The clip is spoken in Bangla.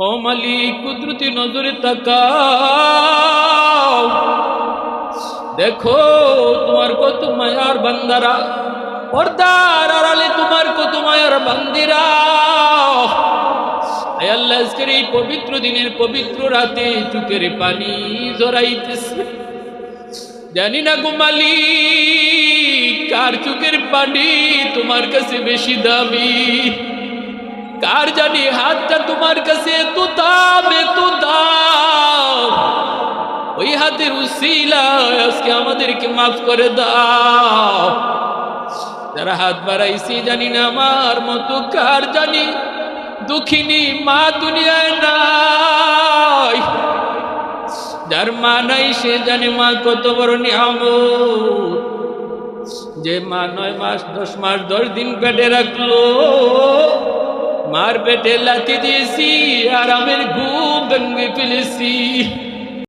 ও মালিক কুদরতি নজরে তাকাও, দেখো তোমার কত মায়ার বান্দারা, পর্দার আড়ালে তোমার কত মায়ার বান্দিরা। আয় আল্লাহ, আজকের এই পবিত্র দিনের পবিত্র রাতে চোখের পানি জড়াইতেছে। জানি না গো মালিক, কার চোখের পানি তোমার কাছে বেশি দামি, কার জানি হাতটা তোমার কাছে এত দাম, এত দাম। ওই হাতের উসিলায় আজকে আমাদেরকে মাফ করে দাও। যারা হাত বাড়াইছি জানি না আমার মতো কার জানি দুঃখিনী মা দুনিয়ায় নাই, যার মা নাই সে জানে মা কত বড় নিয়ামত। যে মা 9 মাস 10 মাস 10 দিন পেটে রাখলো, মার পেটে লাথি দিয়েছি, আরামের ঘুম ভেঙে ফেলেছি।